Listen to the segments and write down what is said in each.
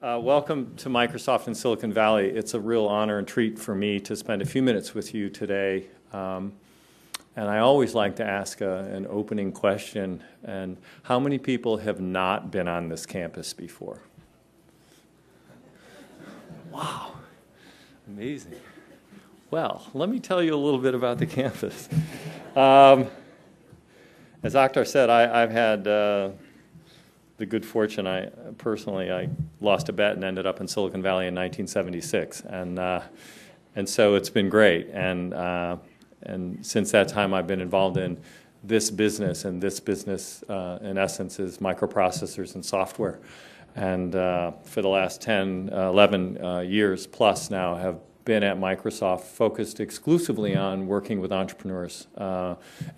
Welcome to Microsoft in Silicon Valley. It's a real honor and treat for me to spend a few minutes with you today. And I always like to ask an opening question. And how many people have not been on this campus before? Wow, amazing. Well, let me tell you a little bit about the campus. As Akhtar said, I've had the good fortune, I lost a bet and ended up in Silicon Valley in 1976, and so it's been great. And since that time, I've been involved in this business, and this business, in essence, is microprocessors and software. And for the last 10, 11 years plus now, have been at Microsoft, focused exclusively on working with entrepreneurs,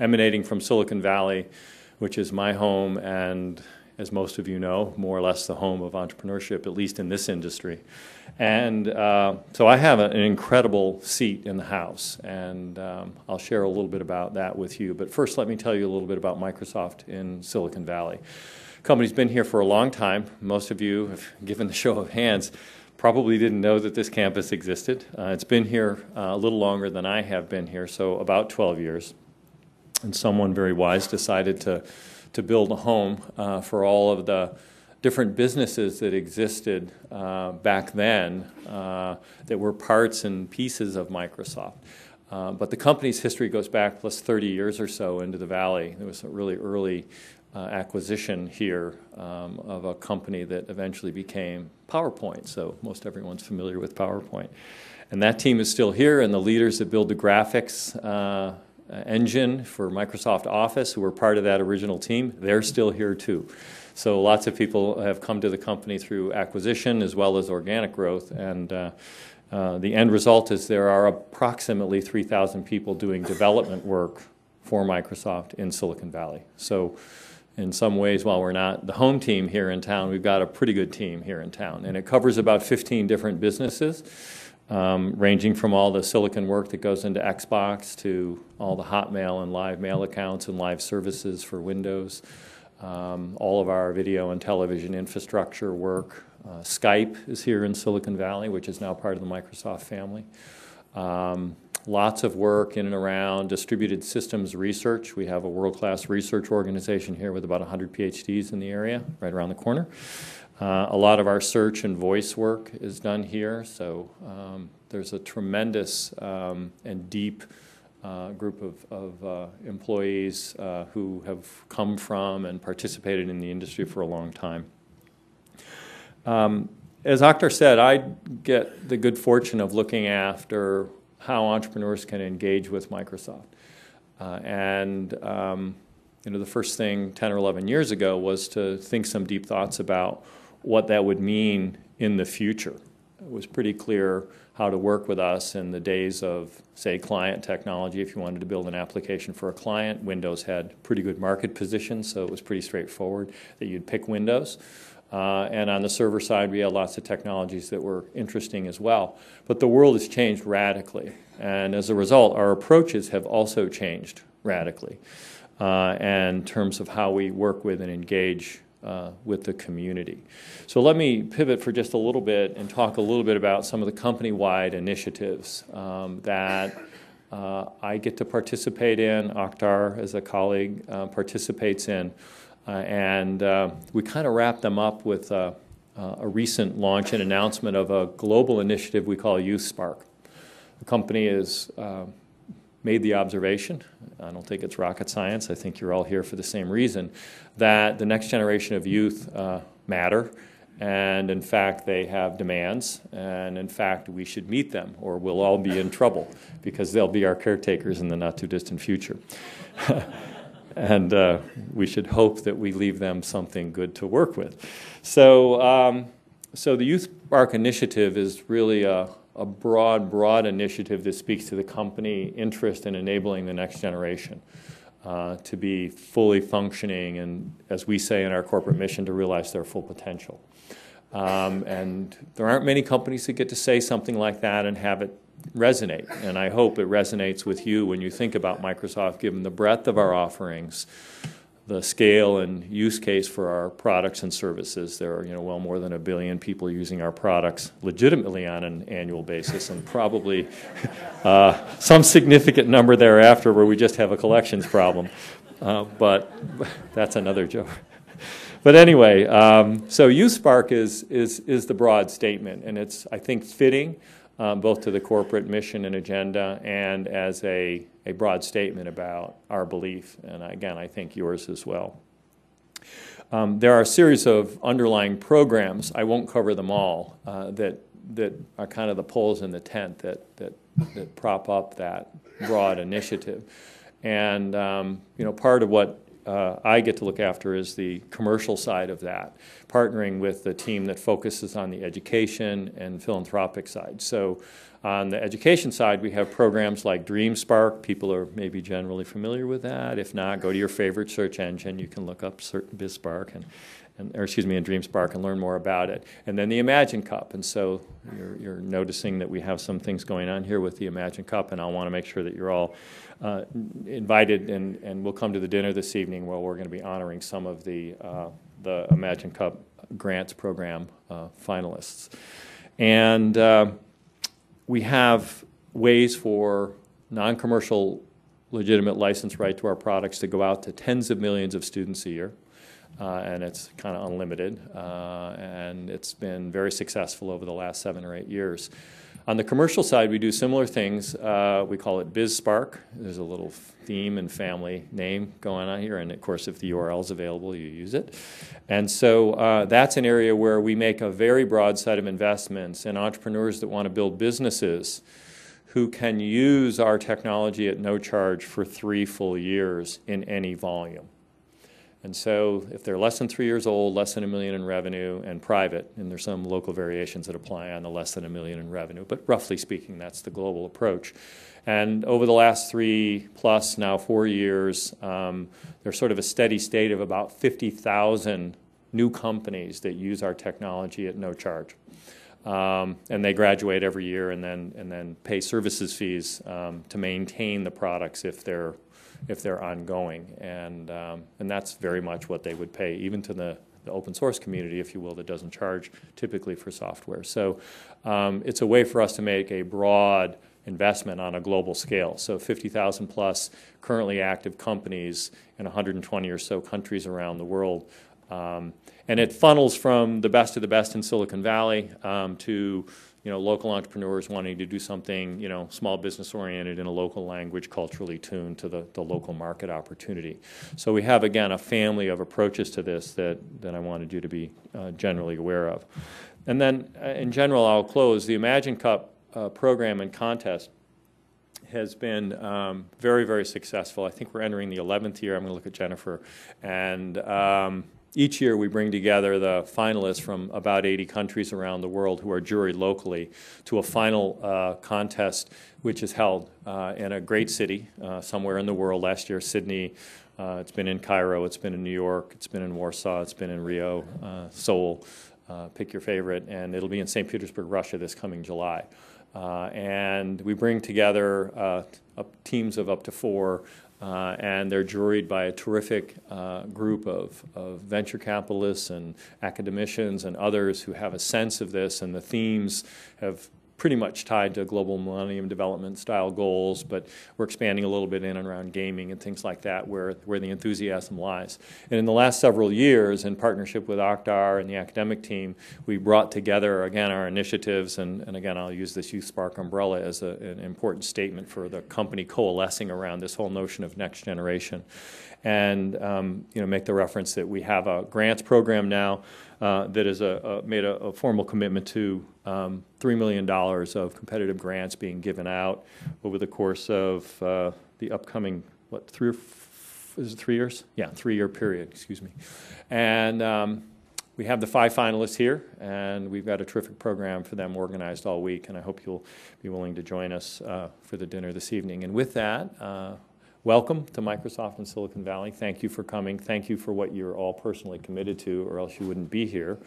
emanating from Silicon Valley, which is my home, and as most of you know, more or less the home of entrepreneurship, at least in this industry. And so I have an incredible seat in the house, and I'll share a little bit about that with you. But first, let me tell you a little bit about Microsoft in Silicon Valley. The company's been here for a long time. Most of you, have given the show of hands, probably didn't know that this campus existed. It's been here a little longer than I have been here, so about 12 years. And someone very wise decided to build a home for all of the different businesses that existed back then that were parts and pieces of Microsoft. But the company's history goes back plus 30 years or so into the Valley. There was a really early acquisition here of a company that eventually became PowerPoint. So most everyone's familiar with PowerPoint. And that team is still here, and the leaders that build the graphics engine for Microsoft Office, who were part of that original team, they're still here too. So lots of people have come to the company through acquisition as well as organic growth, and the end result is there are approximately 3,000 people doing development work for Microsoft in Silicon Valley. So in some ways, while we're not the home team here in town, we've got a pretty good team here in town, and it covers about 15 different businesses. Ranging from all the silicon work that goes into Xbox to all the Hotmail and live mail accounts and live services for Windows, all of our video and television infrastructure work. Skype is here in Silicon Valley, which is now part of the Microsoft family. Lots of work in and around distributed systems research. We have a world-class research organization here with about 100 PhDs in the area, right around the corner. A lot of our search and voice work is done here, so there's a tremendous and deep group of employees who have come from and participated in the industry for a long time. As Akhtar said, I get the good fortune of looking after how entrepreneurs can engage with Microsoft. The first thing 10 or 11 years ago was to think some deep thoughts about what that would mean in the future. It was pretty clear how to work with us in the days of, say, client technology. If you wanted to build an application for a client, Windows had pretty good market position, so it was pretty straightforward that you'd pick Windows. And on the server side, we had lots of technologies that were interesting as well. But the world has changed radically, and as a result, our approaches have also changed radically in terms of how we work with and engage with the community. So let me pivot for just a little bit and talk a little bit about some of the company-wide initiatives that I get to participate in, Akhtar as a colleague participates in, and we kind of wrap them up with a recent launch and announcement of a global initiative we call Youth Spark. The company is made the observation, I don't think it's rocket science, I think you're all here for the same reason, that the next generation of youth matter, and in fact they have demands, and in fact we should meet them or we'll all be in trouble because they'll be our caretakers in the not too distant future. And we should hope that we leave them something good to work with. So the Youth Spark initiative is really a broad initiative that speaks to the company interest in enabling the next generation to be fully functioning and, as we say in our corporate mission, to realize their full potential. And there aren't many companies that get to say something like that and have it resonate. And I hope it resonates with you when you think about Microsoft, given the breadth of our offerings, the scale and use case for our products and services. There are, well more than 1 billion people using our products legitimately on an annual basis, and probably some significant number thereafter where we just have a collections problem. But that's another joke. But anyway, so YouthSpark is the broad statement, and it's, I think, fitting both to the corporate mission and agenda and as a broad statement about our belief, and again, I think yours as well. There are a series of underlying programs, I won't cover them all, that are kind of the poles in the tent that prop up that broad initiative. And part of what I get to look after is the commercial side of that, partnering with the team that focuses on the education and philanthropic side. So on the education side, we have programs like DreamSpark. People are maybe generally familiar with that. If not, go to your favorite search engine. You can look up BizSpark and DreamSpark and learn more about it. And then the Imagine Cup. And so you're noticing that we have some things going on here with the Imagine Cup, and I want to make sure that you're all invited, and we'll come to the dinner this evening where we're going to be honoring some of the Imagine Cup grants program finalists. And we have ways for non-commercial legitimate license right to our products to go out to tens of millions of students a year. And it's kind of unlimited, and it's been very successful over the last 7 or 8 years. On the commercial side, we do similar things. We call it BizSpark. There's a little theme and family name going on here, and of course, if the URL is available, you use it. And so that's an area where we make a very broad set of investments in entrepreneurs that want to build businesses who can use our technology at no charge for 3 full years in any volume. And so if they're less than 3 years old, less than $1 million in revenue, and private, and there's some local variations that apply on the less than $1 million in revenue, but roughly speaking, that's the global approach. And over the last 3 plus, now 4 years, there's sort of a steady state of about 50,000 new companies that use our technology at no charge. And they graduate every year and then pay services fees to maintain the products if they're ongoing, and that's very much what they would pay, even to the open source community, if you will, that doesn't charge typically for software. So it's a way for us to make a broad investment on a global scale. So 50,000 plus currently active companies in 120 or so countries around the world. And it funnels from the best of the best in Silicon Valley to local entrepreneurs wanting to do something, small business oriented in a local language, culturally tuned to the local market opportunity. So we have, again, a family of approaches to this that I wanted you to be generally aware of. And then, in general, I'll close. The Imagine Cup program and contest has been very, very successful. I think we're entering the 11th year. I'm going to look at Jennifer. And each year we bring together the finalists from about 80 countries around the world who are juried locally to a final contest which is held in a great city somewhere in the world. Last year, Sydney. It's been in Cairo. It's been in New York. It's been in Warsaw. It's been in Rio, Seoul. Pick your favorite. And it'll be in St. Petersburg, Russia this coming July. And we bring together teams of up to 4, and they're juried by a terrific group of venture capitalists and academicians and others who have a sense of this, and the themes have pretty much tied to global millennium development style goals, but we're expanding a little bit in and around gaming and things like that where the enthusiasm lies. And in the last several years, in partnership with Oktar and the academic team, we brought together, again, our initiatives, and again, I'll use this YouthSpark umbrella as an important statement for the company coalescing around this whole notion of next generation. And make the reference that we have a grants program now that is made a formal commitment to $3 million of competitive grants being given out over the course of the upcoming, is it 3 years? Yeah, 3-year period, excuse me. And we have the 5 finalists here, and we've got a terrific program for them organized all week, and I hope you'll be willing to join us for the dinner this evening. And with that, welcome to Microsoft in Silicon Valley. Thank you for coming. Thank you for what you're all personally committed to, or else you wouldn't be here.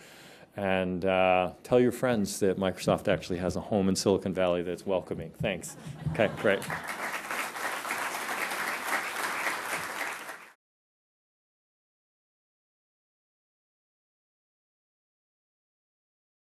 And tell your friends that Microsoft actually has a home in Silicon Valley that's welcoming. Thanks. Okay, great.